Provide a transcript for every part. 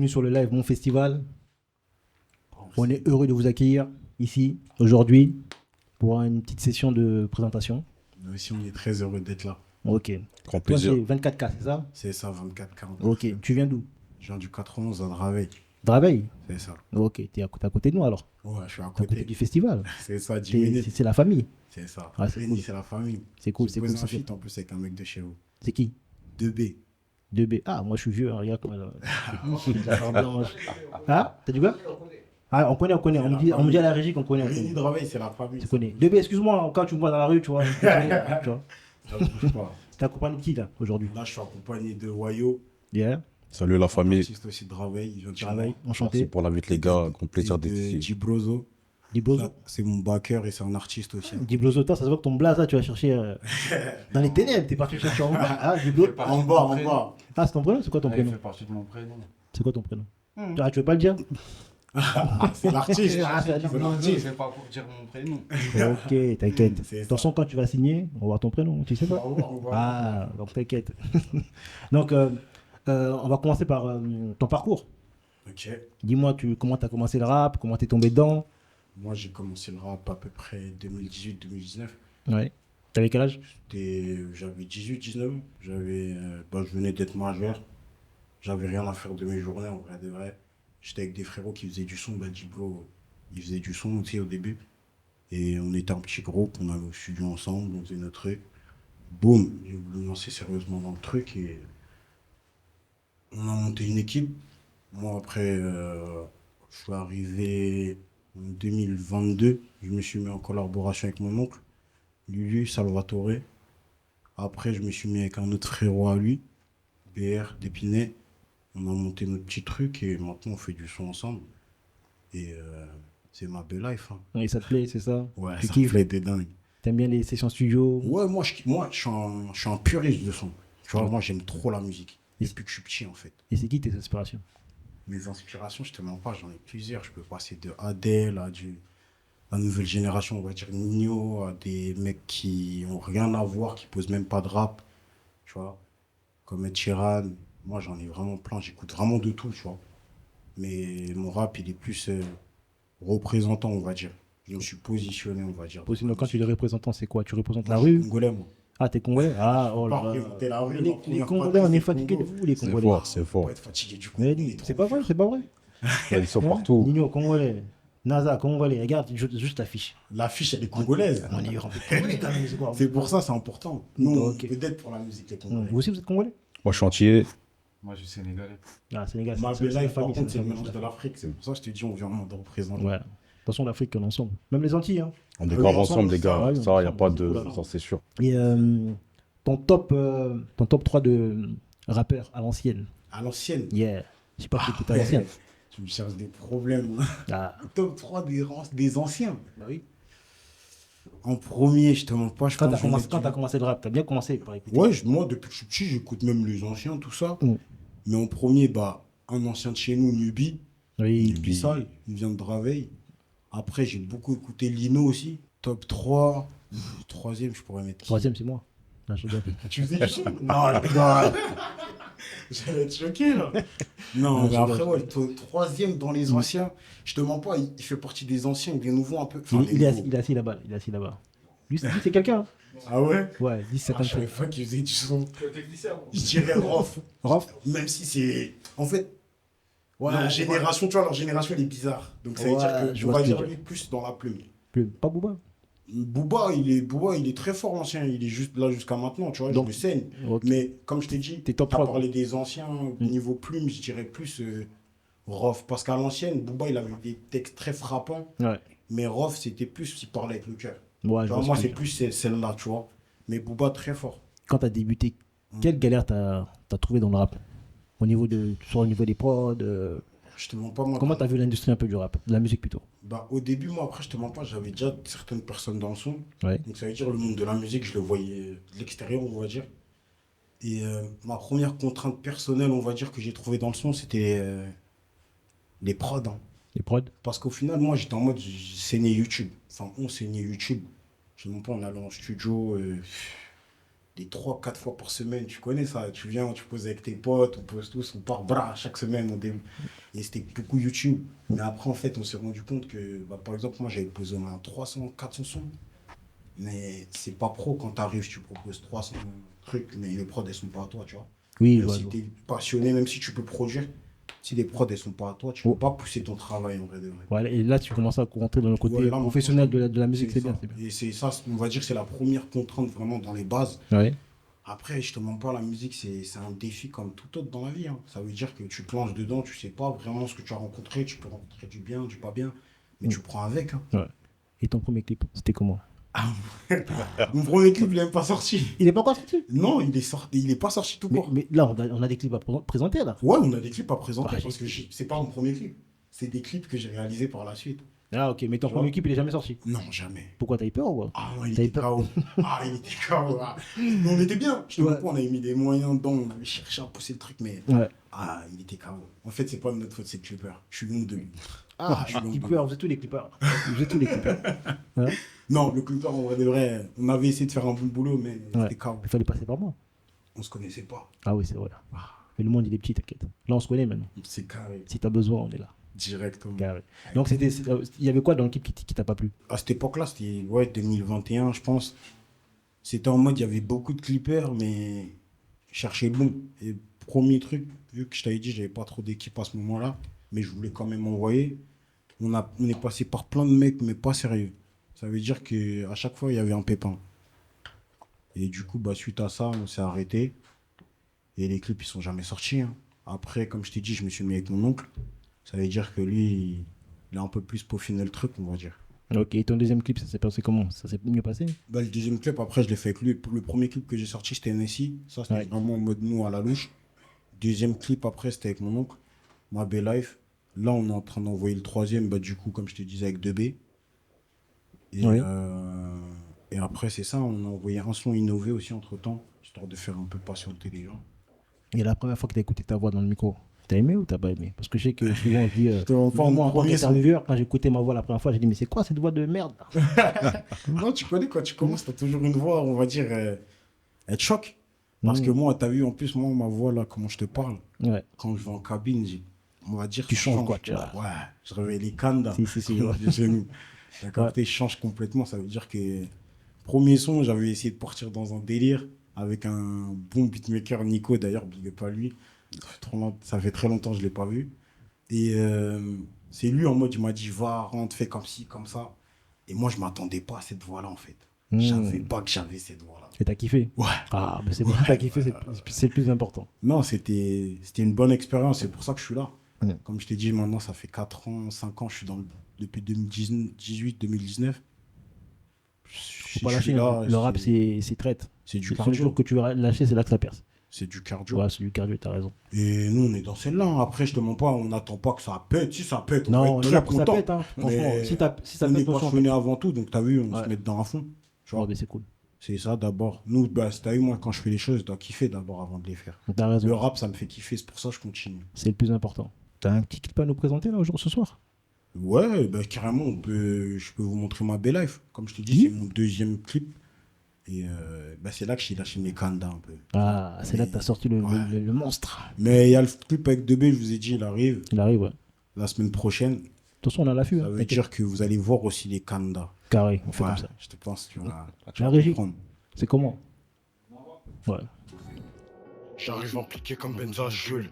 bienvenue sur le live Mon Festival. On est heureux de vous accueillir ici, aujourd'hui, pour une petite session de présentation. Nous aussi, on est très heureux d'être là. Ok. Grand Toi, plaisir. c'est 24K, c'est ça? C'est ça, 24-40. Ok. Tu viens d'où? Je viens du 91 à Draveil. Draveil? C'est ça. Ok. T'es à côté de nous alors? Ouais, je suis à T'es à côté côté. du festival. C'est ça, 10 C'est minutes. c'est la famille. C'est ça. Ah, c'est cool. C'est la famille. C'est cool, J'ai c'est posé cool. un feat en plus avec un mec de chez vous. C'est qui? 2B. 2B. Ah, moi je suis vieux, hein, regarde comment Ah, t'as dit quoi? Ah, on connaît. On me dit à la régie qu'on connaît. Rémi Draveil, c'est la famille. Tu connais. 2B, excuse-moi, quand tu me vois dans la rue, tu vois. Tu vois. Ça bouge pas. T'es accompagné de qui là, aujourd'hui? Là, je suis accompagné de Wayo. Yeah. Salut la famille. Artiste aussi de Draveil. Il vient de chez Draveil, moi. Merci enchanté. pour l'invite les gars. Grand plaisir Et d'être de ici. Dibrozo. Diblozo. Ça, c'est mon backer et c'est un artiste aussi. Diblozo, toi, ça se voit que ton blaze là, tu vas chercher dans les ténèbres. T'es parti chercher en bas. Ah, Diblo. En bas. Ah, c'est ton prénom? C'est quoi ton Il prénom? fait partie de mon prénom. C'est quoi ton prénom? Ah, tu veux pas le dire? C'est l'artiste. Ah, c'est C'est Non, l'artiste. c'est pas pour dire mon prénom. Ok, t'inquiète. C'est De ça. toute façon, quand tu vas signer, on va voir ton prénom, tu sais pas? Ah, donc t'inquiète. Donc, on va commencer par ton parcours. Ok. Dis-moi, comment t'as commencé le rap? Comment t'es tombé dedans? Moi, j'ai commencé le rap à peu près 2018-2019. Ouais. T'avais quel âge? J'avais 18-19 ans. Je venais d'être majeur. J'avais rien à faire de mes journées, en vrai de vrai. J'étais avec des frérots qui faisaient du son. Diblo, il faisait du son aussi au début. Et on était un petit groupe, on allait au studio ensemble, on faisait notre truc. Boum, j'ai voulu me lancer sérieusement dans le truc et on a monté une équipe. Moi, après, je suis arrivé en 2022. Je me suis mis en collaboration avec mon oncle, Lulu Salvatore. Après, je me suis mis avec un autre frérot à lui, BR d'Épinay. On a monté notre petit truc et maintenant on fait du son ensemble. Et c'est ma belle life. Hein. Et ça te plaît, c'est ça? Ouais, Tu ça kiffes? me plaît dingue. T'aimes bien les sessions studio? Ouais, moi, je suis un puriste de son. Tu vois, moi, j'aime trop la musique. Et Depuis que je suis petit, en fait. Et c'est qui tes inspirations? Mes inspirations, je te mens pas, j'en ai plusieurs. Je peux passer de Adele à la nouvelle génération, on va dire Nino, à des mecs qui ont rien à voir, qui posent même pas de rap. Tu vois, comme Ed Sheeran. Moi, j'en ai vraiment plein. J'écoute vraiment de tout, tu vois. Mais mon rap, il est plus représentant, on va dire. Je me suis positionné, on va dire. Sinon, quand tu es représentant, c'est quoi? Tu représentes la rue? Congolais, moi. Ah, t'es congolais? Ah, oh là Pas là. représenter la rue, Les ma première Congolais, on est patrie, c'est fatigués de Congo. vous, les C'est Congolais. fort, c'est Faut fort. pas être fatigué du Mais Congo. c'est pas vrai, c'est pas vrai. Ils sont Hein? partout. Nino, Congolais. NASA, Congolais. Regarde juste l'affiche. L'affiche, elle est congolaise. On est rempli de Congolais quand même, c'est quoi? C'est pour ça, c'est important. Nous, Ok. peut-être pour la musique, les Congolais. Vous aussi, vous êtes Congolais? Moi, chantier. Moi, je suis sénégalais. Ah, Sénégal. Ma c'est belle la life, par famille, contre, c'est la le famille. mélange de l'Afrique. C'est pour ça que je te dis, on vient de représenter. Ouais. De toute façon, l'Afrique, on est ensemble. Même les Antilles. Hein. On est Oui, grave ensemble, ensemble, les gars. ouais, Ça, il n'y a ensemble. pas de. Voilà. Ça, c'est sûr. Et ton top 3 de rappeurs à l'ancienne. À l'ancienne, Yeah. Je sais pas si t'es à l'ancienne. tu me cherches des problèmes. Ah, Top 3 des anciens. bah oui. En premier, je te mens pas, je Quand pense t'as que je vais commencé, mettre quand du- t'as commencé le rap, t'as bien commencé par écouter. Ouais, moi, depuis que je suis petit, j'écoute même les anciens, tout ça. Mm. Mais en premier, un ancien de chez nous, Nubi. Oui. Nubi Sale, il vient de Draveil. Après, j'ai beaucoup écouté Lino aussi. Top 3. Troisième, je pourrais mettre. Troisième, c'est moi. Là, je rigole. Tu faisais du son? Non, je rigole. J'allais être choqué, là. Non, Non, mais je après, rigole. ouais, le troisième dans les anciens, je te mens pas, il fait partie des anciens, des nouveaux un peu. Enfin, Il est des nouveaux. assis là-bas. Il est assis là-bas. Lui, c'est quelqu'un. Hein. Ah ouais? Ouais, 17 Ah, ans. je savais pas qu'il faisait du son. Le technicien, moi. Je dirais Rof. Rof. Même si c'est. En fait, Ouais, leur génération, tu vois, leur génération, elle est bizarre. Donc ça veut Ouais, dire je qu'on vois va ce que dire tu lui plus dans la plume. Pas Booba. Booba, il est très fort, l'ancien. Il est juste là jusqu'à maintenant, tu vois, Donc, je me saigne. ok. Mais comme je t'ai dit, T'es top t'as 3. parlé des anciens, niveau plume, je dirais plus Rof. Parce qu'à l'ancienne, Booba, il avait des textes très frappants. Ouais. Mais Rof, c'était plus, il parlait avec le cœur. Ouais, Tu je vois, vois moi, ce que c'est tu- plus celle-là, tu vois. Mais Booba, très fort. Quand t'as débuté, quelle galère t'as trouvé dans le rap? Soit au niveau des prods. Je te mens pas, moi. Comment t'as vu l'industrie un peu du rap? De la musique plutôt. Au début, moi, après, je te mens pas, j'avais déjà certaines personnes dans le son. Ouais. Donc, ça veut dire le monde de la musique, je le voyais de l'extérieur, on va dire. Et ma première contrainte personnelle, on va dire, que j'ai trouvée dans le son, c'était les prods. Hein. Les prods. Parce qu'au final, moi, j'étais en mode, j'ai saigné YouTube. Enfin, on saignait YouTube. Je ne sais même pas, on allait en studio. des 3-4 fois par semaine. Tu connais ça, tu viens, tu poses avec tes potes, on pose tous, on part bras chaque semaine. Et c'était beaucoup YouTube. Mais après, en fait, on s'est rendu compte que, bah, par exemple, moi, j'avais posé au moins 300, 400 sons. Mais c'est pas pro quand t'arrives, tu proposes 300 trucs, mais les prods, elles sont pas à toi, tu vois. Oui, je Même vois. si t'es passionné, même si tu peux produire, si les prods, elles sont pas à toi, tu peux pas pousser ton travail, en vrai de vrai. Voilà, et là, tu commences à rentrer dans le côté Ouais, là, professionnel de la musique, c'est bien, ça. c'est bien. Et c'est ça, on va dire que c'est la première contrainte vraiment dans les bases. Ouais. Après, je te mens pas, la musique, c'est un défi comme tout autre dans la vie, hein. Ça veut dire que tu plonges dedans, tu sais pas vraiment ce que tu as rencontré, tu peux rencontrer du bien, du pas bien, mais tu prends avec, hein. Ouais. Et ton premier clip, c'était comment? Mon premier clip, il n'est même pas sorti. Il est pas encore sorti? Non, il est sorti, il est pas sorti tout court. Mais là, on a des clips à présenter, là. Ouais, on a des clips à présenter Ouais, parce que c'est pas mon premier clip. C'est des clips que j'ai réalisés par la suite. Ah, ok, mais ton Tu premier vois. clip, il est jamais sorti. Non, jamais. Pourquoi, t'as eu peur ou quoi? Ah non, il T'as eu était peur? KO. Ah, il était KO. Ah. Mais on était bien. Je te Ouais. dis pas, on avait mis des moyens dedans, on avait cherché à pousser le truc, mais Ouais. ah, il était KO. En fait, c'est pas de notre faute, c'est le clipper. Je suis long de lui. Ah, je suis long de lui. Clippers, vous êtes tous les clippers. Vous êtes tous les clippers. Hein? Non, le clipper, en vrai de vrai, on avait essayé de faire un bon boulot, mais Ouais. c'était KO. Il fallait passer par moi. On se connaissait pas. Ah oui, c'est vrai. Mais le monde, il est petit, t'inquiète. Là, on se connaît maintenant. C'est carré, Si t'as besoin, on est là. directement. Carré. Donc, il y avait quoi dans le clip qui t'a pas plu? À cette époque-là, c'était ouais, 2021, je pense. C'était en mode, il y avait beaucoup de clippers, mais je cherchais le bon. Et premier truc, vu que je t'avais dit, j'avais pas trop d'équipe à ce moment-là, mais je voulais quand même envoyer. On est passé par plein de mecs, mais pas sérieux. Ça veut dire qu'à chaque fois, il y avait un pépin. Et du coup, bah, suite à ça, on s'est arrêté. Et les clips, ils sont jamais sortis, hein. Après, comme je t'ai dit, je me suis mis avec mon oncle. Ça veut dire que lui, il a un peu plus peaufiné le truc, on va dire. Ok, et ton deuxième clip, ça s'est passé comment? Ça s'est mieux passé? Bah, le deuxième clip, après, je l'ai fait avec lui. Le premier clip que j'ai sorti, c'était NSI. Ça, c'était Ouais. vraiment en mode nous à la louche. Deuxième clip, après, c'était avec mon oncle, Ma Belle Life. Là, on est en train d'envoyer le troisième, bah, du coup, comme je te disais, avec 2B. Et, Oui. et après, c'est ça, on a envoyé un son innové aussi entre-temps, histoire de faire un peu patienter les gens. Et la première fois que t'as écouté ta voix dans le micro, t'as aimé ou t'as pas aimé? Parce que je sais que souvent on se dit, te mens pas, moi mon en tant premier son. qu'intervieweur, quand j'ai écouté ma voix la première fois, j'ai dit mais c'est quoi cette voix de merde là? Non, tu connais, quand tu commences, t'as toujours une voix, on va dire, elle te choque. Parce que moi, t'as vu, en plus, moi, ma voix, là, comment je te parle, Ouais. quand je vais en cabine, on va dire, Tu ça changes, change, quoi, tu tu vois. vois. Ouais, je réveille les cannes, là. Si, ouais. De chez nous. La capté change complètement, ça veut dire que premier son, j'avais essayé de partir dans un délire avec un bon beatmaker, Nico, d'ailleurs, big up à lui. Ça fait très longtemps que je l'ai pas vu. Et c'est lui en mode, il m'a dit, va, rentre, fais comme ci, comme ça. Et moi, je m'attendais pas à cette voix-là, en fait. Je savais pas que j'avais cette voix-là. Et t'as kiffé? Ouais. Ah, mais c'est bon, t'as kiffé, c'est le plus important. Non, c'était une bonne expérience, c'est pour ça que je suis là. Ouais. Comme je t'ai dit, maintenant, ça fait 4 ans, 5 ans, je suis depuis 2018, 2019. Faut pas lâcher, hein. Le rap, c'est traite. c'est du Le seul cardio. jour que tu vas lâcher, c'est là que ça perce. C'est du cardio. Ouais, c'est du cardio, t'as raison. Et nous, on est dans celle-là, hein. Après, je te mens pas, on n'attend pas que ça pète. Si ça pète, on va Non, être ça, très ça content. pète, hein. Franchement, Mais si ça on est pète, on passionné avant tout, donc t'as vu, on Ouais. se met dedans à fond. Tu vois, mais c'est cool. c'est ça d'abord. Nous, bah, t'as vu, moi, quand je fais les choses, je dois kiffer d'abord avant de les faire. T'as raison. Le rap, ça me fait kiffer, c'est pour ça que je continue. C'est le plus important. T'as un petit clip à nous présenter là aujourd'hui ce soir? Ouais, bah, carrément, je peux vous montrer ma belle life. Comme je te dis, Oui. c'est mon deuxième clip. Et bah, c'est là que j'ai lâché mes candas un peu. Ah, c'est là que t'as sorti le monstre. Mais il y a le clip avec 2B, je vous ai dit, il arrive Il arrive, ouais. la semaine prochaine. De toute façon, on a l'affût. Ça Hein. veut dire que vous allez voir aussi les candas. Carré, on fait Ouais, comme ça. je te pense, tu vas La régie, comprendre. c'est comment? Ouais. J'arrive impliqué comme Benza Jules.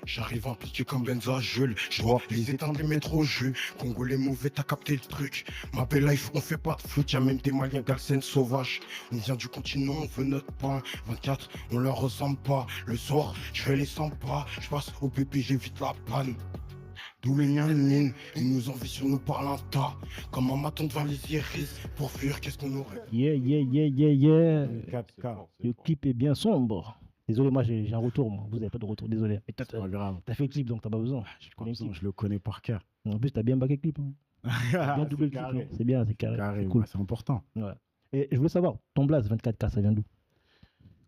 J'arrive impliqué comme Benza Jules. Je vois les étangs des métros jus. Congolais mauvais, t'as capté le truc. Ma belle life, on fait pas de foot. Y'a même des Maliens galsen sauvages. On vient du continent, on veut notre pain. 24, on leur ressemble pas. Le soir, je fais les 100 pas. Je passe au bébé, j'évite la panne. D'où les nyanines, ils nous envient sur nous par un tas. Comme un maton devant les iris. Pour fuir, qu'est-ce qu'on aurait? Yeah. 4K. Le clip est bien sombre. Désolé, moi j'ai un retour, moi. Vous avez pas de retour, désolé. Mais C'est pas grave. t'as fait le clip, donc t'as pas besoin. Je connais le clip. Je le connais par cœur. En plus, t'as bien baqué le clip. Hein. T'as bien doublé le clip. Non c'est bien, c'est carré. Carré, C'est cool. ouais, c'est important. Ouais. Et je voulais savoir, ton blaze 24K, ça vient d'où?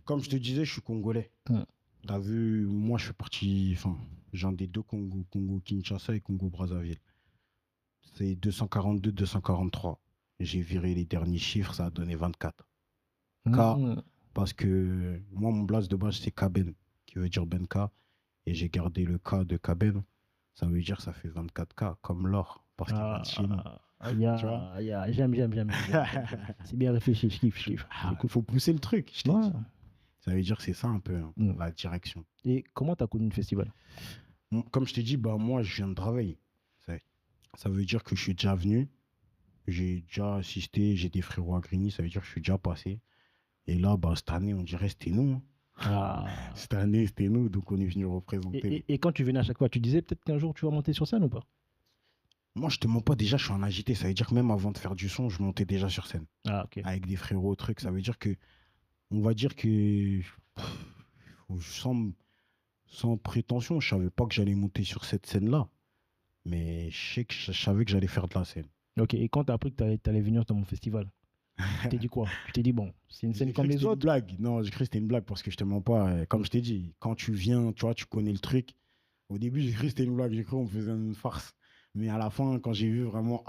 Comme je te disais, je suis congolais. Ouais. T'as vu, moi je fais partie, enfin, j'ai un des deux Congo, Congo-Kinshasa et Congo-Brazzaville. C'est 242, 243. J'ai viré les derniers chiffres, ça a donné 24. Mhm. parce que moi, mon blaze de base, c'est Kaben, qui veut dire Benka. Et j'ai gardé le K de Kaben. Ça veut dire que ça fait 24K, comme l'or, parce qu'il vient de chez nous. Tu vois J'aime. C'est bien réfléchi, je kiffe. Il faut pousser le truc. Je t'ai Ouais. dit. Ça veut dire que c'est ça un peu, hein, la direction. Et comment t'as connu le festival? Comme je t'ai dit, bah, moi, je viens de travailler. Ça veut dire que je suis déjà venu. J'ai déjà assisté. J'ai des frérots à Grigny. Ça veut dire que je suis déjà passé. Et là, bah, cette année, on dirait que c'était nous. Ah. Cette année, c'était nous. Donc, on est venu représenter. Et quand tu venais à chaque fois, tu disais peut-être qu'un jour tu vas monter sur scène ou pas? Moi, je te mens pas. Déjà, je suis en agité. Ça veut dire que même avant de faire du son, je montais déjà sur scène. Ah, ok. Avec des frérots, trucs. Ça veut dire que, on va dire que, sans prétention, je savais pas que j'allais monter sur cette scène-là. Mais je savais que j'allais faire de la scène. Ok, et quand t'as appris que t'allais venir dans mon festival, tu t'es dit quoi? Tu t'es dit, bon, c'est une scène comme les autres. Une blague. Non, j'ai cru que c'était une blague parce que je te mens pas. Comme je t'ai dit, quand tu viens, tu vois, tu connais le truc. Au début, j'ai cru que c'était une blague. J'ai cru qu'on faisait une farce. Mais à la fin, quand j'ai vu vraiment,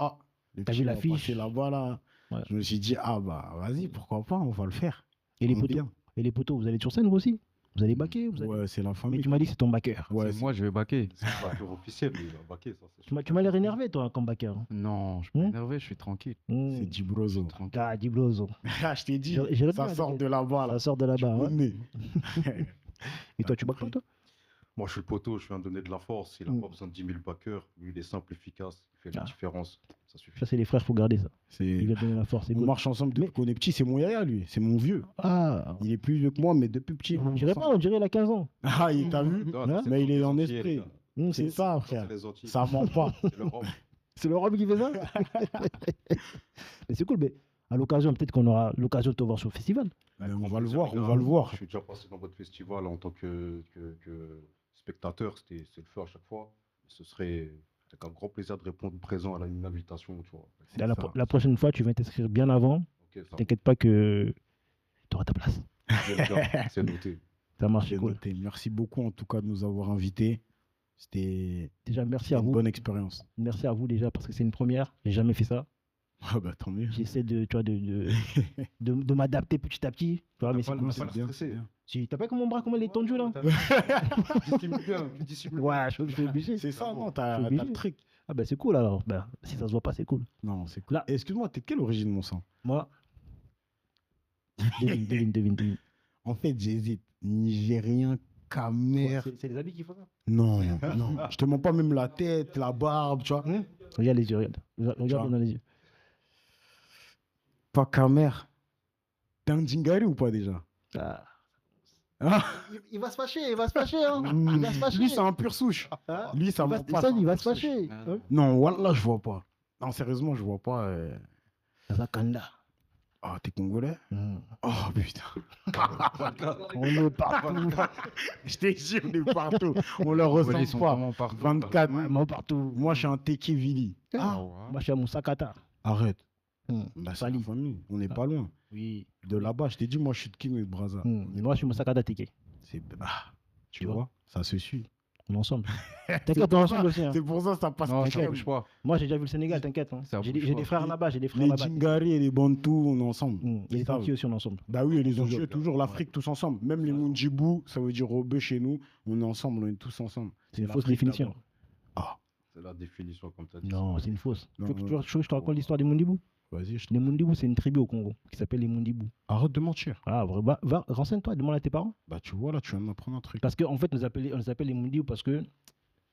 le T'as petit vu va l'affiche? passer là-bas, là, Ouais. je me suis dit, bah, vas-y, pourquoi pas, on va le faire. Et les On est poteaux, bien. vous allez sur scène vous aussi? Vous allez backer Ouais, c'est la Mais famille. tu m'as dit que c'est ton backer. Ouais, C'est moi, je vais baquer. C'est un backer officiel, lui, il va backer, ça. c'est Tu m'as l'air énervé, toi, comme backer. Non, je suis pas Hmm. énervé, je suis tranquille. c'est Dibroso. Tranquille. Ah, Dibloso. Je t'ai dit, J'ai ça retenu, sort de là-bas, là. Ça sort de là-bas. Tu Ouais. connais. Et toi, tu backes pas, toi? Moi, je suis le poteau, je viens de donner de la force. Il n'a Mm. pas besoin de 10 000 backers. Lui, il est simple, efficace. Il fait la Ah. différence. Ça suffit. Ça, c'est les frères, faut garder ça. C'est- Il va te donner la force. c'est On good. marche ensemble depuis qu'on est petit. C'est mon yaya, lui. C'est mon vieux. Ah, Il est plus vieux que moi, mais depuis petit. je dirais pas, on dirait il a 15 ans. Ah, il t'a vu Non, Hein ça, c'est Mais il est les en Antilles, esprit. les gars. C'est ça, Ça, frère. c'est les Antilles. Ça ment pas. C'est l'Europe. C'est le Rome qui fait ça. Mais c'est cool, mais à l'occasion, peut-être qu'on aura l'occasion de te voir sur le festival. Mais on va le voir, on va le voir. Je suis déjà passé dans votre festival en tant que spectateur. C'est le feu à chaque fois. Ce serait avec un grand plaisir de répondre présent à une invitation. Tu vois. La, ça. la prochaine fois, tu vas t'inscrire bien avant. Ok, ça T'inquiète pas que tu auras ta place. c'est noté. Ça marche, J'ai c'est cool. noté. Merci beaucoup, en tout cas, de nous avoir invités. C'était Déjà, merci à une vous. bonne expérience. Merci à vous déjà parce que c'est une première. J'ai jamais fait ça. Ah, bah, tant mieux. J'essaie de, tu vois, de m'adapter petit à petit. Tu vois, mais T'as pas- c'est- t'as pas l'air bien, stressé. c'est bien. Si, t'as pas comme mon bras, comment il est tendu là? Dissimule bien, tu dissimules bien. Ouais, je suis obligé. C'est ça, non? Je T'as suis obligé. le truc. Ah ben c'est cool alors. Ben, si ça se voit pas, c'est cool. Non, c'est cool. Là. Excuse-moi, t'es de quelle origine, mon sang? Moi. Devine. En fait, j'hésite. Nigérien, Camer. C'est les habits qui font ça. Non, non. Je te mens pas, même la tête, la barbe, tu vois. Regarde les yeux, regarde. Regarde dans les yeux. Pas Camer. T'es un Djingari ou pas déjà? Ah. Ah. Il va se fâcher, il va se fâcher. Hein. Il va se fâcher. Lui, c'est un pur souche. Hein. Lui, ça il va va, pas. ça, c'est un il va pur se souche. fâcher. Ah. Hein. Non, voilà, je vois pas. Non, sérieusement, je vois pas. Zakanda. Ah, t'es congolais? Oh, putain. On est partout. Je t'ai dit, on est partout. On leur ressemble Ils sont pas. vraiment partout. 24. Moi partout. Moi, je suis un Tekevili. Ah, ouais. Moi je suis à Moussakata. Arrête. Hum. Bah, c'est Sali. la famille. On n'est pas loin. Oui. De là-bas, je t'ai dit, moi, je suis de King et de Braza. Mais moi je suis Moussakata Teke. C'est... tu Tu vois, vois. ça se suit. On est ensemble. T'inquiète, on est ensemble aussi. Hein. C'est pour ça que ça passe. Non, ça T'inquiète. bouge pas. Moi j'ai déjà vu le Sénégal, t'inquiète. Hein. Ça J'ai bouge des pas. frères là-bas, j'ai des frères Les là-bas. Djingari et les Bantous, on est ensemble. Et les Ça, Tanti aussi, on est ensemble. Bah oui, et les Toujours. Antillais, toujours l'Afrique, tous ensemble. Même les Mundjibou, ça veut dire Robeux chez nous, on est ensemble, on est tous ensemble. C'est une fausse l'Afrique définition. d'abord. Ah, C'est la définition, comme tu as dit. Non, c'est une fausse. Non, Tu veux que non. je te raconte l'histoire des Mundibou? vas-y, Les Mundibou, c'est une tribu au Congo qui s'appelle les Mundibou. arrête de mentir. Ah, vrai, renseigne-toi, demande à tes parents. Bah tu vois, là, tu viens de m'apprendre un truc. Parce qu'en fait, on les appelle les Mundibou parce que,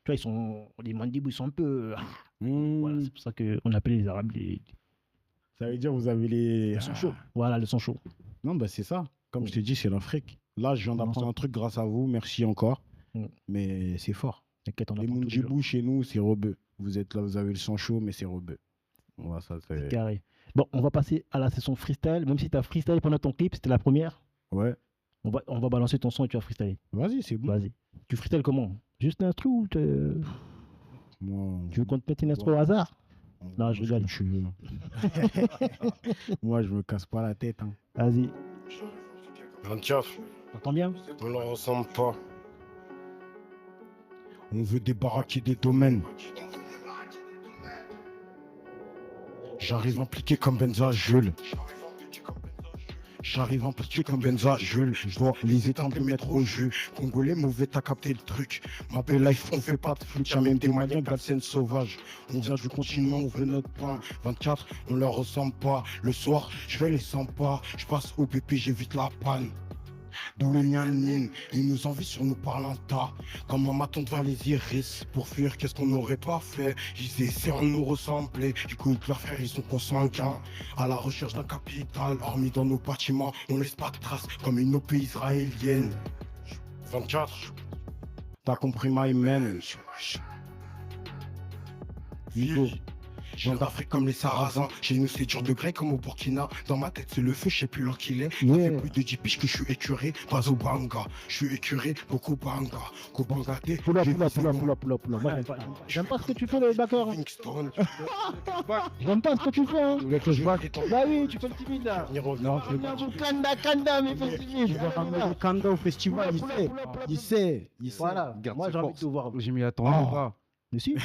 tu vois, les Mundibou, ils sont un peu. Voilà, c'est pour ça qu'on appelle les Arabes les. Ça veut dire vous avez les... Ils sont chauds. Voilà, ils sont chauds. Non, bah c'est ça. Comme je t'ai dit, c'est l'Afrique. Là, je viens Non, d'apprendre ça- un truc grâce à vous. Merci encore. Mm. Mais c'est fort. T'inquiète, on Les apprend tous les jours. Mundjibou, chez nous, c'est Robeux. Vous êtes là, vous avez le sang chaud, mais c'est Robeux. Voilà, ça, c'est... Carré. Bon, on va passer à la session freestyle. Même si tu as freestyle pendant ton clip, c'était la première. Ouais. On va balancer ton son et tu vas freestyler. Vas-y, c'est bon. Vas-y. Tu freestyles comment? Juste l'instru ou Moi, tu veux qu'on te mette une instru au hasard? Non, je rigole. Tu veux. Moi, je me casse pas la tête. Hein. Vas-y. Antiaf, T'entends bien? on ne ressemble pas. On veut débarraquer des domaines. J'arrive impliqué comme Benza Jules. J'arrive amplifié comme Benza, Jules. Je dois les éteindre et mettre au jus. Congolais mauvais, t'as capté le truc. Ma belle life, on fait pas de flux. Y'a même des Maliens, Galsen sauvage. On vient du continent, on veut notre pain. 24, on leur ressemble pas. Le soir, je fais les 100 pas. Je passe au PP, j'évite la panne. D'où le Nyanin, ils nous envient sur nous parlant tas. Comme un maton devant les iris. Pour fuir, qu'est-ce qu'on n'aurait pas fait? Ils essaient de nous ressembler. Du coup, leurs frères, ils sont consanguins. À la recherche d'un capital, hormis dans nos bâtiments, on laisse pas de traces comme une OP israélienne. 24, t'as compris my man. Vigo. Je viens d'Afrique comme les Sarrasins. Chez nous c'est dur de grec comme au Burkina. Dans ma tête c'est le feu, je sais plus l'heure qu'il est. Ça fait plus de 10 piges que je suis écuré. Pas au banga, je suis écuré, beaucoup banga. Kobanga T. Poula. Moi, j'aime pas ce que tu fais, le backer. Kingston. J'aime pas ce que tu fais, hein. Tu voulais que je back? Bah oui, tu fais le timide, là. Non, Kanda, mais fais le timide. Il va ramener Kanda au festival, il sait. Voilà, Garde moi ses j'ai envie de forces. te voir. Je m'y attendais pas. Mais si.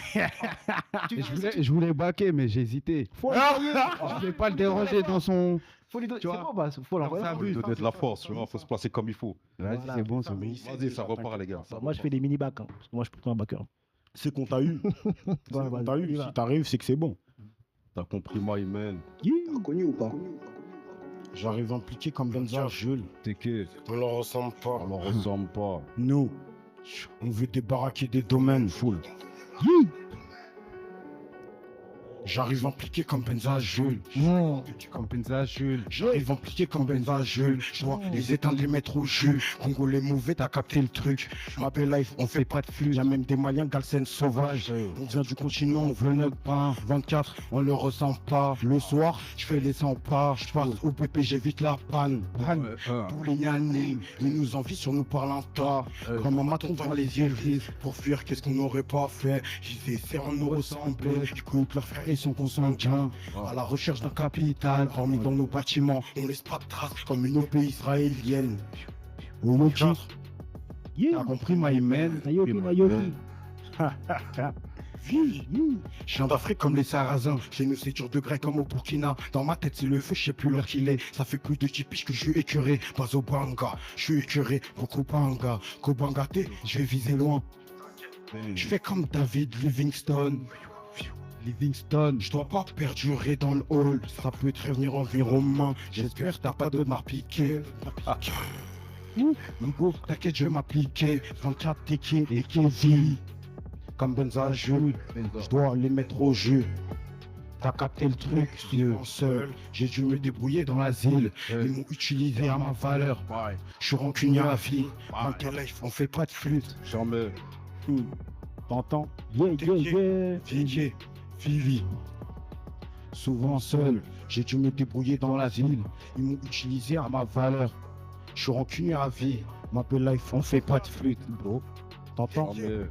Je voulais baquer, mais j'ai hésité. Je voulais pas le déranger dans son. Faut lui donner. Tu C'est vois. bon, bah, faut l'envoyer. Ça Faut lui donner de la force, tu vois, faut se placer comme il faut. Vas-y, Voilà. c'est bon, c'est bon. Vas-y, ça repart, les gars. Bah, moi je fais des mini bacs, hein, parce que moi je suis plutôt un backer. C'est qu'on t'a eu. C'est qu'on t'a eu. Si t'arrives, c'est que c'est bon. T'as compris, my man. Reconnu ou pas? J'arrive impliqué comme Benza, Jules. T'es que, On leur ressemble pas. on leur ressemble pas. Nous, on veut débarraquer des domaines. Full. J'arrive impliqué comme Benza, Jules. Comme Penza, Jules. J'arrive impliqué comme Benza, Jules. Je dois les éteindre, les mettre au jus. Congolais mauvais, t'as capté le truc. Ma belle life, on fait pas de flux. Y'a même des Maliens, Galsen sauvages. On vient du continent, on veut notre pain. 24, on le ressent pas. Le soir, je fais les 100 pas. Je passe au PP, j'évite la panne. Panne. Tous les Nyanis, ils nous envient sur nous parlant tas. Comme un maton dans les iris. Pour fuir, qu'est-ce qu'on n'aurait pas fait? Ils essaient de nous ressembler. Du coup, leurs frères, ils sont consanguins. À la recherche d'un capital, hormis dans nos bâtiments, on laisse pas de traces comme une OP israélienne. Oloki, t'as compris, my man? Nayoki. Je viens d'Afrique comme les Sarrasins. Chez nous c'est dur de grec comme au Burkina. Dans ma tête c'est le feu, je sais plus l'heure qu'il est. Ça fait plus de 10 piges que je suis écuré. Pas au banga, je suis écuré, beaucoup banga. Kobanga T, je vais viser loin. Je fais comme David Livingstone. Je dois pas perdurer dans le hall. Ça peut te revenir environnement. J'espère que t'as pas de marre piqué. Nico, t'inquiète, je vais m'appliquer. 24 TK et Kevin. Comme Benza Jules, je dois les mettre au jus. T'as capté le truc, je suis seul. J'ai dû me débrouiller dans l'asile. Ils m'ont utilisé à ma valeur. Je suis rancunier à vie. Dans quel life, on fait pas de flûte. Jamais. T'entends? Yeah. Vivier, Vivi. Souvent seul, j'ai dû me débrouiller dans l'asile. Ils m'ont utilisé à ma valeur. Je suis rancunier à vie. Ma belle life, on fait pas de flûte, bro. T'entends? Jamais.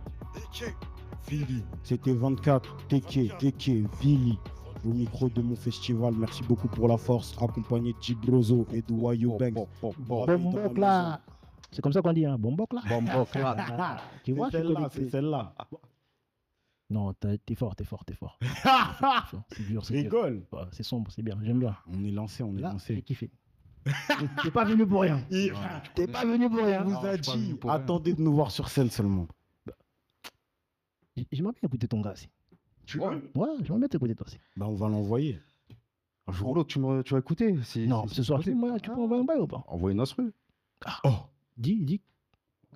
Vili, c'était 24, Teke, Vili, au micro de mon festival. Merci beaucoup pour la force, accompagné de Gibrozo et de Wayo Banks. Bombok là. C'est comme ça qu'on dit, hein. Bombok là. Bombok là. Tu vois, C'est celle-là, c'est celle-là. Non, t'es fort. C'est dur, c'est dur. Rigole. Ouais, c'est sombre, c'est bien, j'aime bien. On est lancé, on est Là, j'ai lancé. kiffé. T'es pas venu pour rien. T'es pas venu pour rien. On vous a dit, attendez de nous voir sur scène seulement. J'aimerais bien écouter ton gars aussi. Tu veux? Ouais, j'aimerais bien t'écouter toi aussi. Bah, on va l'envoyer. Un jour ou l'autre, tu vas écouter. Non, ce soir, possible. moi, tu peux envoyer un bail ou pas? Envoie une instru. Dis.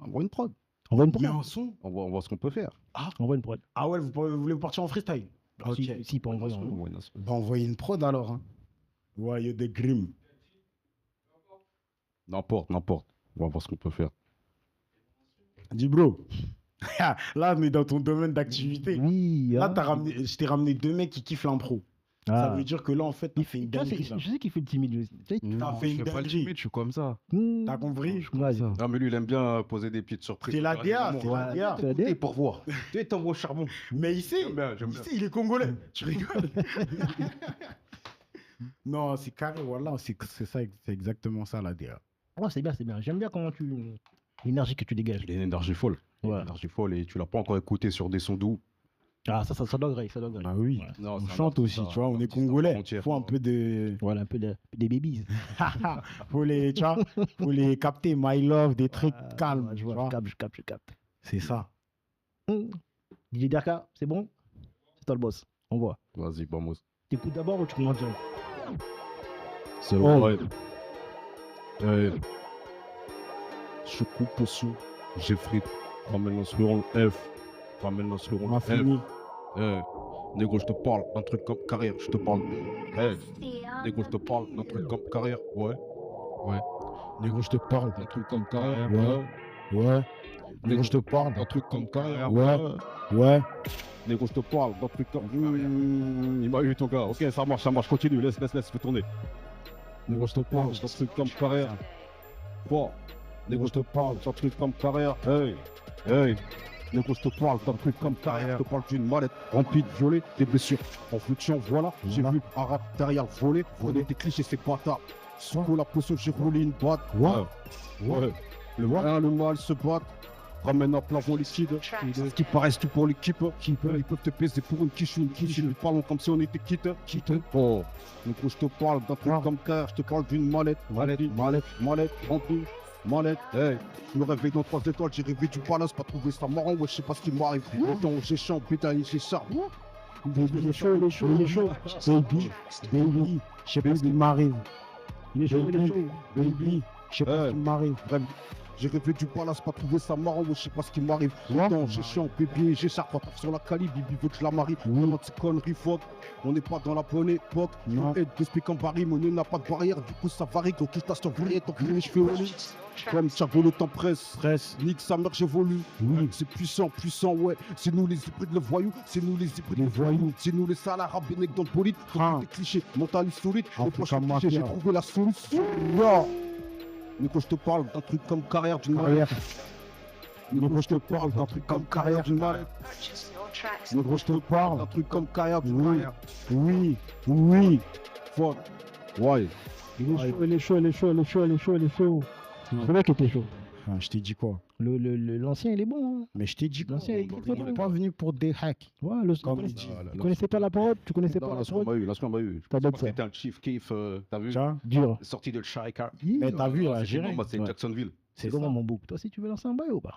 Envoie une prod. Envoie une Il y a prod. un son. On voit ce qu'on peut faire. Envoie une prod. Ah ouais, vous voulez partir en freestyle? Ok. Si, pour envoyer. Envoie une instru. Bah, envoyer une prod alors. Hein. Ouais, il y a des grimes. N'importe. On va voir ce qu'on peut faire. Dis bro. Là, on est dans ton domaine d'activité. Oui. Là, hein. je t'ai ramené deux mecs qui kiffent l'impro. Ça veut dire que là, en fait, t'as fait une Tu vois, dinguerie. là. je sais qu'il fait le timide. Tu sais, T'as fait Je une fais pas le dinguerie. timide, je suis comme ça. T'as compris? Ouais, Ça. Non, mais lui, il aime bien poser des petites surprises. C'est la DA, c'est la Ouais. DA. C'est la DA. Pour voir. Tu t'envoies au charbon. Mais il sait, J'aime bien. il est congolais. Tu rigoles. Non, c'est carré, voilà, c'est ça, c'est exactement ça la DA. Ouais, c'est bien. J'aime bien comment l'énergie que tu dégages. Il a une énergie folle. Ouais. Énergie folle et tu l'as pas encore écouté sur des sons doux. Ah, ça doit griller, ça doit griller. Bah oui. Ouais. Non, On c'est un chante aussi, artiste tu vois, à- on un est artiste à part congolais. entière, Faut un quoi. peu de. Voilà, un peu des babies. Faut les, tu vois, faut les capter, my love, des trucs Ah, calmes. ouais, je tu vois, vois. je capte. C'est ça. DJ Darka, c'est bon? C'est toi le boss. On voit. Vas-y, vamos. T'écoutes d'abord ou tu commandes direct? C'est Oh. vrai. Je coupe potion. J'ai frites. Ramène-le sur le F. Ramène-le sur On le a F. fini. Négo, je te parle d'un truc comme carrière. Je te parle. Négo, je te parle d'un truc comme carrière. Ouais. Négro, je te parle. Un truc comme carrière. Ouais. Ouais. Négo, je te parle d'un truc comme carrière. Ouais. Ouais. Négo, je te parle d'un truc comme. Il m'a eu ton gars. Ok, ça marche. Continue. Laisse, fais tourner. Négo, je te parle d'un truc comme carrière. Fort. Négo, je te parle d'un truc comme carrière. Hey. Négo, je te parle d'un truc comme carrière. Je te parle d'une mallette remplie de violets, des blessures en fluctuant. Voilà, j'ai vu un rap derrière voler. Voler des clichés, c'est bâtard. Sous la potion, j'ai roulé une boîte. Ouais. Le mal se bat. Ramène un plafond liquide. Ce qui paraissent tout pour l'équipe. Ils peuvent te baiser pour une quiche. Nous parlons comme si on était quitte. Oh. Donc je te parle d'un truc comme carrière. Je te parle d'une mallette. Mallette. Remplie. Mallette, hey, je me réveille dans 3 étoiles, j'ai rêvé du palace, pas trouvé ça marrant, ouais, je sais pas ce qui m'arrive. Attends, j'ai chaud, putain, j'ai ça. Il est chaud. Baby. Je sais pas ce qui m'arrive. Il est chaud. Baby. Je sais pas ce qui m'arrive. Bref, j'ai rêvé du palace, pas trouvé ça marrant, ouais, je sais pas ce qui m'arrive. Attends, j'ai chiant, bébé, j'ai ça, pas sur la cali, Bibi veut que je la marie. Non, c'est connerie, fuck. On n'est pas dans la bonne époque. Non. Et d'esprit comme Paris, mon nez n'a pas de barrière, du coup ça varie. Quand tu t'as surveillé, ton les cheveux au lit. Comme Thiago le temps presse. Nique sa mère, j'évolue. Oui. C'est puissant, ouais. C'est nous les hybrides, le voyou. C'est nous les hybrides, Les voyous. C'est nous les salariés, bénéfiques dans le bolide. Ah. Des clichés, mentaliste solide. En Les tout proches cas, clichés, j'ai mafia. trouvé la solution. Mais quand je te parle d'un truc comme carrière d'une Carrière. mais quand je te parle d'un truc comme carrière d'une mallette. Mais quand je te parle d'un truc comme carrière d'une mallette. Oui. Fuck. Ouais. Il est chaud. Le mec était chaud. Ah, je t'ai dit quoi? L'ancien, il est bon. Hein. Mais je t'ai dit quoi? L'ancien, il est très, très On n'est bon. pas venu pour des hacks. Ouais, Comme tu il dit. connaissais pas la parole? Tu connaissais pas Non, la là, ce qu'on parole? m'a eu, Je T'as pense d'autres, que ça. c'était un chief kiff, t'as vu? Tiens. Dur. Sorti de Charica. Mais t'as vu, là, géré. C'est Ouais. Jacksonville. C'est comment, mon bouc? Toi aussi, tu veux lancer un bail ou pas?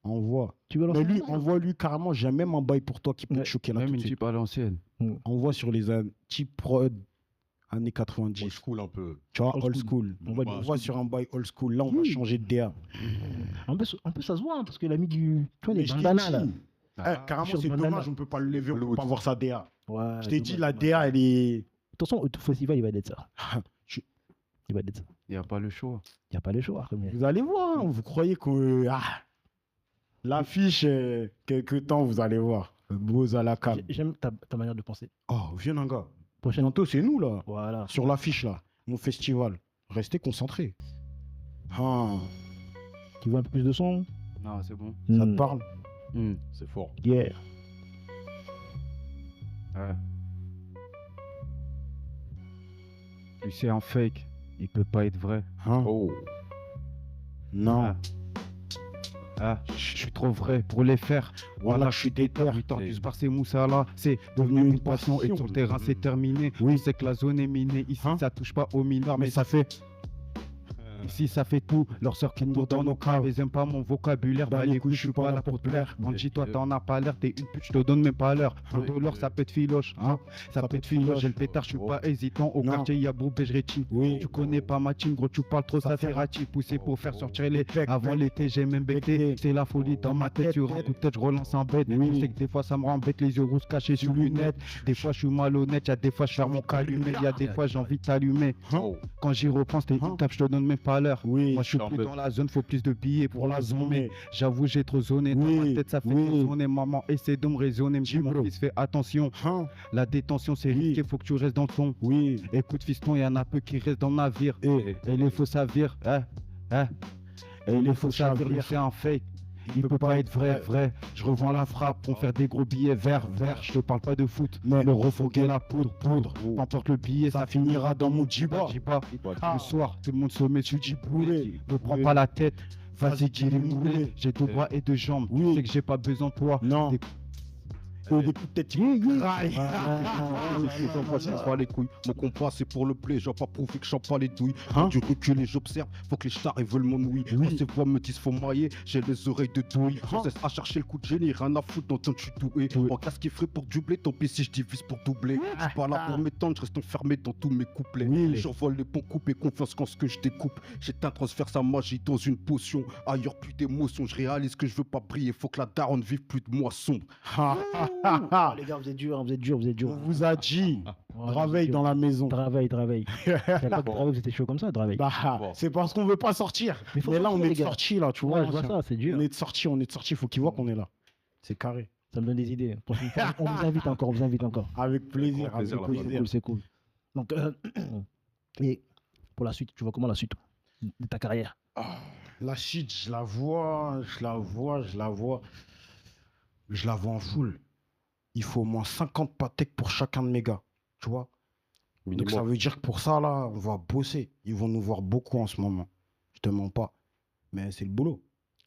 On voit. Tu veux lancer Mais lui, un bail? on voit lui carrément, j'ai même un bail pour toi qui peut te Ouais. choquer là Même tout de une suite. type à l'ancienne. On voit sur les type prod années Old 90. school un peu. Tu vois, Old old school. school. On voit On du- voit sur un bail old school. Là, on va Oui. changer de DA. Un peu, ça se voit, hein, parce qu'il a mis du. Tu vois, les Mais je t'ai bandanas, là. dit. Carrément, Sur c'est bandana. dommage, on ne peut pas le lever, on ne peut Hollywood. pas voir sa DA. Ouais, Je t'ai dit, dommage, la dommage. DA, elle est. De toute façon, au festival, il va être ça. Je- Il va être ça. Il n'y a pas le choix. Il n'y a pas le choix. Comme il dit. Vous allez voir, hein, vous croyez que. L'affiche, quelque temps, vous allez voir. Beaux à la cam. J'aime ta manière de penser. Oh, viens, un gars. Prochaine. Bientôt, c'est nous, là. Voilà. Sur l'affiche, là. Mon festival. Restez concentrés. Ah, Tu veux un peu plus de son? Non, c'est bon. ça te parle? C'est fort. Yeah. Ouais. Tu sais, un fake, il peut pas être vrai. Hein? Oh. Non. Je suis trop vrai pour les faire. Voilà, je suis déter. 8 ans du Sbar, c'est Moussala. C'est devenu une passion et sur le terrain, c'est terminé. Oui. C'est que la zone est minée. Ici, Hein? ça touche pas aux mineurs, Mais ça fait. ici, ça fait tout. Leur sœur qui nous dans nos caves. Ils aiment pas mon vocabulaire. Bah, les couilles, je suis pas là pour te plaire. Bandit, toi, t'en as pas l'air. T'es une pute, je te donne même pas l'heure. Pour de l'or, ça peut être filoche. Hein? Ça peut être filoche. J'ai le pétard, je suis pas hésitant. Au Non. quartier, il y a Boubé, je rétine. Oui. Tu connais pas ma team, gros, tu parles trop, ça fait rati. Poussé pour faire sortir les Bec, Avant bec. l'été, j'ai même becté. C'est la folie dans ma tête. Tu rentres coup de tête, je relance en bête. Oui. Je sais que des fois, ça me rend bête. Les yeux rouges cachés sur lunettes. Des fois, je suis malhonnête. Y'a des fois, je ferme mon calumet. Y'a des fois, j'ai envie de t'allumer. Oh. Quand j'y repense, t'es une tape, je te donne même pas l'heure. Oui. Moi, je suis je suis plus un peu- dans la zone, faut plus de billets pour la zone. Mais Mais. j'avoue, j'ai trop zoné. Dans Oui, ma tête, ça fait oui. trop zoner. Maman, essaie de me raisonner. Me dit, Dis, bro. mon fils, fais attention. Hein? La détention, c'est Oui. risqué, faut que tu restes dans le son. Oui. Écoute, fiston, y en a peu qui restent dans le navire. Et. Et les faux s'avirent. Et les faux s'avirent, lui, c'est un fake. Il peut pas être vrai. Je revends la frappe pour faire des gros billets verts. Je te parle pas de foot, Mais le refoguer la poudre. T'emportes le billet, ça finira dans mon djiba. Le soir, tout le monde se met sur Oui. Ne prends Oui. pas la tête. Vas-y, Vas-y, dis-le dis-le. J'ai deux bras et deux jambes. Oui. Tu sais que j'ai pas besoin de toi. Non. Des- Des coups de tête, raille. Pas les couilles. Mon compas c'est pour le play, j'ai pas prouvé que j'en pas les douilles. Hein? Du recul et j'observe, faut que les stars ils veulent mon ouïe. Quand ces voix me disent faut mailler, j'ai les oreilles de douille. Hein? Sans cesse à chercher le coup de génie, rien à foutre d'entendre je suis doué. Oui. En casque qui ferait pour doubler, tant pis si je divise pour doubler. Je suis pas là pour m'étendre, je reste enfermé dans tous mes couplets. Oui. J'envole les bons coupes et confiance quand ce que je découpe. J'éteins, transfère sa magie dans une potion. Ailleurs plus d'émotion, je réalise que je veux pas briller. Faut que la daronne vive plus de moi sombre. Ah, les gars, vous êtes durs, hein, vous êtes durs, vous êtes durs. On vous a dit, Ouais, Draveil vous êtes dans la maison. durs. Draveil. C'est pas que Draveil, c'était chaud comme ça, Draveil. Bah, c'est parce qu'on veut pas sortir. Mais faut Mais là, sortir, on est les de gars. sortie, là, tu vois. Ouais, je vois ça, c'est dur. On est de sortie, faut qu'ils voient qu'on est là. C'est carré. Ça me donne des idées. Prochaine fois, on vous invite encore, on vous invite encore. Avec plaisir, Avec grand plaisir, avec la plaisir. C'est cool. Donc, et pour la suite, tu vois comment la suite de ta carrière? La shit, je la vois en full. Il faut au moins 50 patek pour chacun de mes gars, tu vois. Donc ça veut dire que pour ça, là, on va bosser. Ils vont nous voir beaucoup en ce moment. Je te mens pas. Mais c'est le boulot.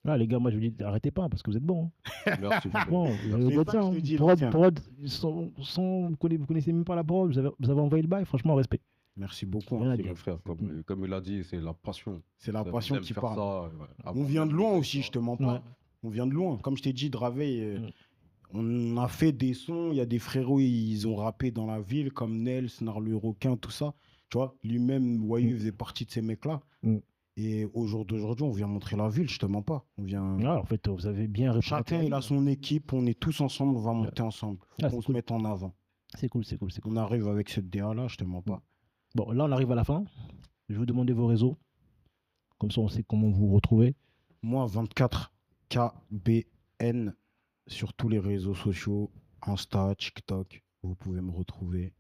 Là, les gars, moi je vous dis, arrêtez pas parce que vous êtes bons. Hein. Merci. Bon, vous avez C'est votre ça que ça, je te dis, prod, Lucien. vous connaissez même pas la prod, vous avez envoyé le bail, franchement, respect. Merci beaucoup. Rien à C'est dire. mon frère, comme il a dit, c'est la passion. C'est la passion J'aime qui faire parle. ça, ouais. On vient de loin aussi, je te mens pas. Ouais. On vient de loin. Comme je t'ai dit, Draveil, Mm. on a fait des sons. Il y a des frérots, ils ont rappé dans la ville, comme Nels, Narlu Requin, tout ça. Tu vois, lui-même, Wayou faisait partie de ces mecs-là. Mm. Et au jour d'aujourd'hui, on vient montrer la ville, je te mens pas. On vient... Ah, en fait, vous avez bien répondu. Chacun, il a son équipe, on est tous ensemble, on va monter ensemble. Faut Ah, qu'on c'est se cool. mette en avant. C'est cool, c'est cool, c'est cool. On arrive avec cette DA-là, je te mens pas. Bon, là, on arrive à la fin. Je vais vous demander vos réseaux. Comme ça, on sait comment vous retrouvez. Moi, 24 KBN sur tous les réseaux sociaux, Insta, TikTok, vous pouvez me retrouver.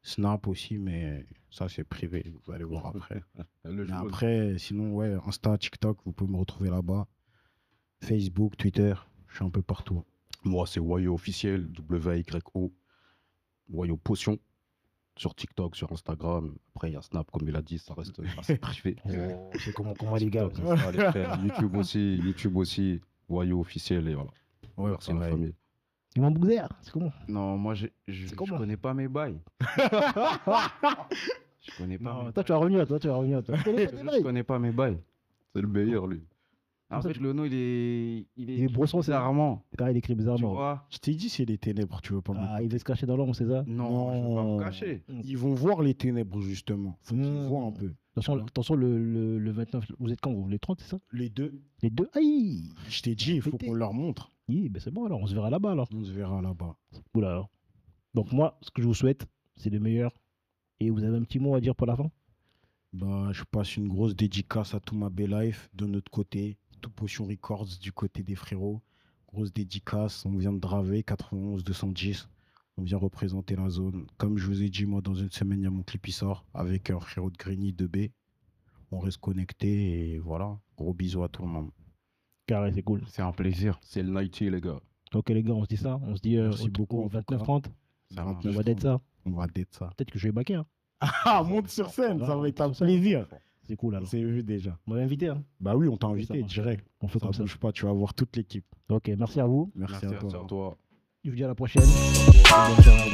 Snap aussi, mais ça c'est privé, vous allez voir après. Le Mais jaune. après, sinon, ouais, Insta, TikTok, vous pouvez me retrouver là-bas. Facebook, Twitter, je suis un peu partout. Moi, c'est Wayo officiel, W-Y-O. Wayo Potion. Sur TikTok, sur Instagram. Après, il y a Snap, comme il a dit, ça reste assez privé. C'est comment les gars. TikTok, Insta, les frères. YouTube aussi. Wayo officiel, et voilà. Ouais, Merci la famille. Ils m'ont bousé, c'est comment? Non, moi, je comment connais pas mes bails. Je connais pas. Non, toi, tu vas revenir, toi. Tu connais pas tes Je bails. connais pas mes bails. C'est le meilleur, lui. En fait, le nom, il est brosson, c'est ça. bizarrement. Car il écrit Tu bizarrement. vois? Je t'ai dit, c'est les ténèbres, tu veux pas me Ah, il veut se cacher dans l'ombre, c'est ça? Non, je vais pas Non. me cacher. Ils vont voir les ténèbres, justement. Faut qu'ils voient un peu. Attention, le 29, vous êtes quand vous? Les 30, c'est ça? Les deux, Les deux? Aïe! je t'ai dit, il faut Fêtez. qu'on leur montre. Oui, ben c'est bon alors, on se verra là-bas alors. On se verra là-bas. Cool alors. Donc moi, ce que je vous souhaite, c'est le meilleur. Et vous avez un petit mot à dire pour la fin? Bah, je passe une grosse dédicace à tout ma life de notre côté, tout Potion Records du côté des frérots. Grosse dédicace, on vient de Draveil, 91 210. On vient représenter la zone. Comme je vous ai dit, moi, dans une semaine, il y a mon clip qui sort avec un frérot de Grigny 2B. On reste connecté et voilà. Gros bisous à tout le monde. Carré, c'est cool. C'est un plaisir. C'est le 90, les gars. Ok les gars, on se dit ça. On se dit Merci beaucoup, en tout cas. 29-30. Ça marche. On va d'être ça. On va d'être ça. Peut-être que je vais baquer. Hein. Ah, monte sur scène, ça va être un plaisir. C'est cool alors. C'est vu déjà. On m'a invité. Hein. Bah oui, on t'a Ça invité marche. direct. On fait Ça comme ça. bouge pas, tu vas voir toute l'équipe. Ok, merci à vous. Merci à toi. C'est à toi. Je vous dis à la prochaine. Bonne soirée.